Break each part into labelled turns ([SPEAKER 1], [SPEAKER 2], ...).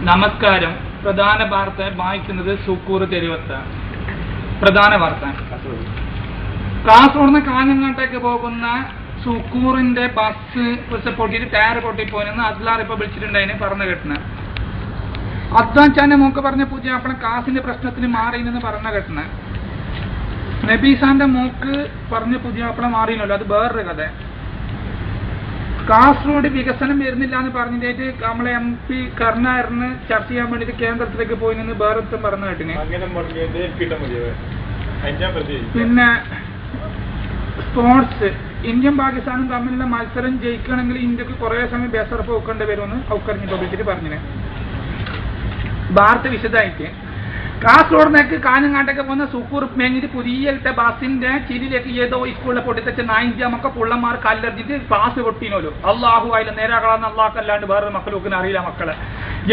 [SPEAKER 1] നമസ്കാരം. പ്രധാന വാർത്ത വായിക്കുന്നത് സുക്കൂർ തെരുവത്ത്. പ്രധാന വാർത്ത, കാസർഗോഡ് കാഞ്ഞങ്ങാട്ടേക്ക് പോകുന്ന സുക്കൂറിന്റെ ബസ് പൊട്ടിയിട്ട് ടയർ പൊട്ടിപ്പോയെന്ന് അദ്ലാർ ഇപ്പൊ വിളിച്ചിട്ടുണ്ടായിന് പറഞ്ഞു കേട്ടണ. അദ്വാച്ചാന്റെ മോക്ക് പറഞ്ഞ പൂജ അപ്പളെ കാസിന്റെ പ്രശ്നത്തിന് മാറിയെന്ന് പറഞ്ഞ കേട്ടണ. നബീസാന്റെ മോക്ക് പറഞ്ഞ പുതിയ അപ്പളെ മാറിയല്ലോ, അത് വേറൊരു കഥ. കാസർഗോഡ് വികസനം വരുന്നില്ല എന്ന് പറഞ്ഞിട്ട് നമ്മളെ MP കരുണാകരന് ചർച്ച ചെയ്യാൻ വേണ്ടിട്ട് കേന്ദ്രത്തിലേക്ക് പോയി നിന്ന് വേറൊരുത്തം പറഞ്ഞു കേട്ടിന്. പിന്നെ സ്പോർട്സ്, ഇന്ത്യയും പാകിസ്ഥാനും തമ്മിലുള്ള മത്സരം ജയിക്കണമെങ്കിൽ ഇന്ത്യക്ക് കുറെ സമയം ബേസറപ്പ് വെക്കേണ്ടി വരുമെന്ന് ഔക്കറിഞ്ഞിട്ട് വിളിച്ചിട്ട് പറഞ്ഞിന്. വാർത്ത വിശദമായിട്ട്, കാസർഗോഡിലേക്ക് കാഞ്ഞങ്ങാട്ടേക്ക് പോകുന്ന സുക്കൂർ മേങ്ങിട്ട് പുതിയത്തെ ബസിന്റെ ചിരിയിലേക്ക് ഏതോ സ്കൂളിലെ പൊട്ടിത്തച്ച 9 മക്ക പുള്ളന്മാർ കല്ലെറിഞ്ഞിട്ട് ക്ലാസ് പൊട്ടിനോലോ. അള്ളാഹു ആയില്ല നേരാകളാന്ന് അള്ളാഹല്ലാണ്ട് വേറൊരു മക്കളൊക്കെ അറിയില്ല. മക്കളെ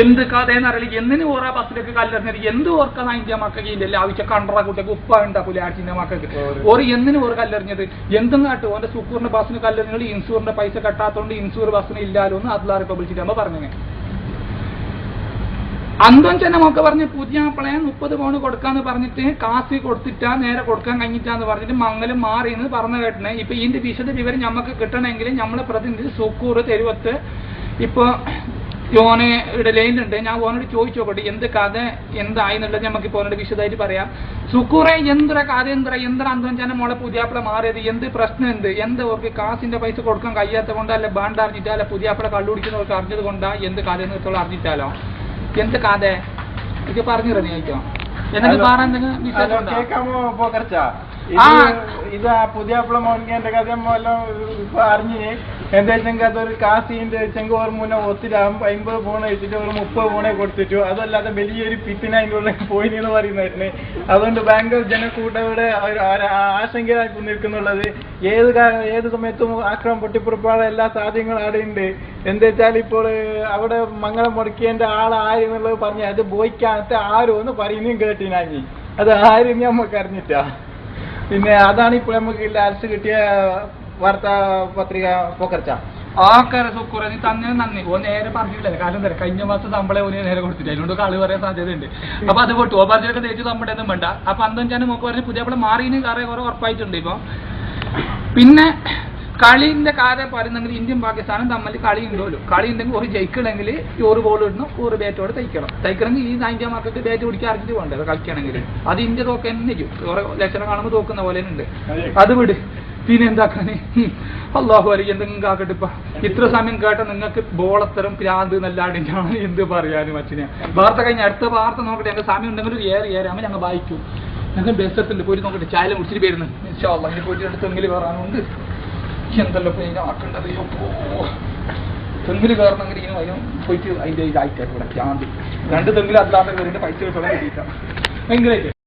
[SPEAKER 1] എന്ത് കഥയെന്ന് അറിയില്ല. എന്തിനു ഓരോ ബസ്സിലേക്ക് കല്ലെറിഞ്ഞത് എന്ത് ഓർക്കാൻ 9 മക്കൾക്ക് ഇതിന്റെ ആവശ്യം കണ്ടറ കുട്ടിക്ക് ഉപ്പ ഉണ്ടാക്കൂല ആഴ്ചന്റെ മക്കൾക്ക് ഓർ എന്തിനു ഓർ കല്ലെറിഞ്ഞത് എന്തും കാട്ടും. ഓന്റെ സുക്കൂറിന്റെ ബസ്സിന് കല്ലെറിഞ്ഞത് ഇൻഷൂറിന്റെ പൈസ കെട്ടാത്തോണ്ട് ഇൻഷൂർ ബസ്സിന് ഇല്ലാലോ എന്ന് അദ്ലാർ ഇപ്പൊ വിളിച്ചിട്ട് പറഞ്ഞു. അന്തോൻ ചെന്ന മോക്കെ പറഞ്ഞ് പുതിയ ആപ്പിളെ 30 പൗണ്ട് കൊടുക്കാന്ന് പറഞ്ഞിട്ട് കാശ് കൊടുത്തിട്ടാ നേരെ കൊടുക്കാൻ കഴിഞ്ഞിട്ടാന്ന് പറഞ്ഞിട്ട് മംഗലം മാറിയെന്ന് പറഞ്ഞു കേട്ടണേ. ഇപ്പൊ ഇതിന്റെ വിശദ വിവരം നമുക്ക് കിട്ടണമെങ്കിൽ നമ്മളെ പ്രതിനിധി സുക്കൂർ തെരുവത്ത് ഇപ്പൊ ഓനയുടെ ലൈനുണ്ട്. ഞാൻ ഓനോട് ചോദിച്ചു നോക്കട്ടെ എന്ത് കഥ എന്തായി എന്നുള്ളത് നമുക്ക് ഇപ്പോൾ ഓനോട് വിശദമായിട്ട് പറയാം. സുക്കൂറെ എന്ത്ര കഥ എന്ത്ര അന്തോൻ ചെന്ന മോളെ പുതിയ ആപ്പിളെ മാറിയത് എന്ത് പ്രശ്നം എന്ത് ഓർക്ക് കാശിന്റെ പൈസ കൊടുക്കാൻ കഴിയാത്ത കൊണ്ടാ അല്ലെ ബാണ്ട് അറിഞ്ഞിട്ടാ അല്ലെ പുതിയ ആപ്പിളെ കള്ളുപിടിക്കുന്നവർക്ക് അറിഞ്ഞത് കൊണ്ടാ എന്ത് കഥ എന്ന് അറിഞ്ഞിട്ടാലോ എന്ത് കഥ ഇത് പറഞ്ഞു ചോദിക്കോ എന്നിട്ട് വേറെ
[SPEAKER 2] ഇതാ പുതിയ മോന്റെ കഥ ഇപ്പൊ അറിഞ്ഞ് എന്താ വെച്ചെങ്കിൽ അതൊരു കാസിന്റെ വെച്ചെങ്കിൽ ഒരു മുന്നേ ഒത്തിരി 50 ഫോൺ വെച്ചിട്ട് ഒരു 30 ഫോണെ കൊടുത്തിട്ടു. അതല്ലാതെ വലിയൊരു പിത്തിന് അതിൻ്റെ ഉള്ളിൽ പോയിന്ന് പറയുന്നതായിരുന്നു. അതുകൊണ്ട് ബാങ്ക് ജനക്കൂട്ടവിടെ ആശങ്കയായി നിൽക്കുന്നുള്ളത്. ഏത് സമയത്തും ആക്രമം പൊട്ടിപ്പുറപ്പാട് എല്ലാ സാധ്യതകളും അവിടെ ഉണ്ട്. എന്താ വെച്ചാൽ ഇപ്പോൾ അവിടെ മംഗളം മുടക്കിയതിന്റെ ആര് എന്നുള്ളത് പറഞ്ഞ് അത് ബോയ്ക്കാനത്തെ ആരോ എന്ന് പറയുന്നതും കേട്ടിനാഞ്ഞി. അത് ആരും നമുക്ക് അറിഞ്ഞിട്ടാ. പിന്നെ അതാണ് ഇപ്പോൾ നമുക്ക് ലാസ്റ്റ് കിട്ടിയ വാർത്താ പത്രിക പോക്കർച്ച.
[SPEAKER 1] സുക്കൂർ നീ തന്നെ നന്ദി. ഓ നേരെ പറഞ്ഞിട്ടില്ല. കാരണം തരാം കഴിഞ്ഞ മാസം നമ്മളെ ഓന് നേരെ കൊടുത്തിട്ട് അതിനോട് കളി പറയാൻ സാധ്യതയുണ്ട്. അപ്പൊ അത് പോട്ടു ഓ പറഞ്ഞൊക്കെ തേച്ച് നമ്മുടെ ഒന്നും വേണ്ട. അപ്പൊ അന്തോഞ്ചാനും മോക്ക് പറഞ്ഞ് പുതിയ നമ്മളെ മാറിന് കുറെ ഉറപ്പായിട്ടുണ്ട്. ഇപ്പൊ പിന്നെ കളിന്റെ കാര്യം പറയുന്നെങ്കിൽ ഇന്ത്യയും പാകിസ്ഥാനും തമ്മിൽ കളി ഉണ്ടല്ലോ. കളി ഉണ്ടെങ്കിൽ ഒരു ജയിക്കണമെങ്കിൽ 1 ബോൾ ഇടണം, 1 ബാറ്റോടെ തയ്ക്കണമെങ്കിൽ ഈ 9 മാർക്കൊക്കെ ബാറ്റ് പിടിക്കാൻ അറിഞ്ഞിട്ട് വേണ്ടത് കളിക്കണമെങ്കിൽ. അത് ഇന്ത്യ തോക്കാൻ തന്നെ ചെയ്യും. കുറെ ലക്ഷണം കാണുമ്പോൾ തോക്കുന്ന പോലെ ഉണ്ട്. അത് വിട്. പിന്നെ എന്താക്കാന് അള്ളാഹു അലി എന്തെങ്കിലും ആക്കട്ടെ. ഇപ്പൊ ഇത്ര സമയം കേട്ട നിങ്ങൾക്ക് ബോളത്തരം പ്രാന്ത് നല്ലാണ്ട് ഞാൻ എന്ത് പറയാനും അച്ഛനെ. വാർത്ത കഴിഞ്ഞ അടുത്ത വാർത്ത നോക്കട്ടെ. ഞങ്ങൾ സമയം ഉണ്ടെങ്കിൽ ഒരു ഏറിയാകുമ്പോൾ ഞങ്ങൾ വായിക്കും. ഞങ്ങൾ ബസ്സെത്തുണ്ട് പോയിട്ട് നോക്കട്ടെ. ചായ കുടിച്ചിട്ട് വരുന്നു ഇനി പോയിട്ട് അടുത്തെങ്കിൽ കയറാനുണ്ട്. എന്തല്ലോ ആക്കേണ്ടത് തെങ്ങിൽ കയറണമെങ്കിൽ ഇങ്ങനെ അതിനും പോയിട്ട് അതിന്റെ ഇതായിട്ടാണ് ഇവിടെ ചാന്തി 2 തെങ്ങിൽ അല്ലാതെ പൈസ കിട്ടണം കിട്ടിയിട്ടാണ് ഭയങ്കരമായിട്ട്.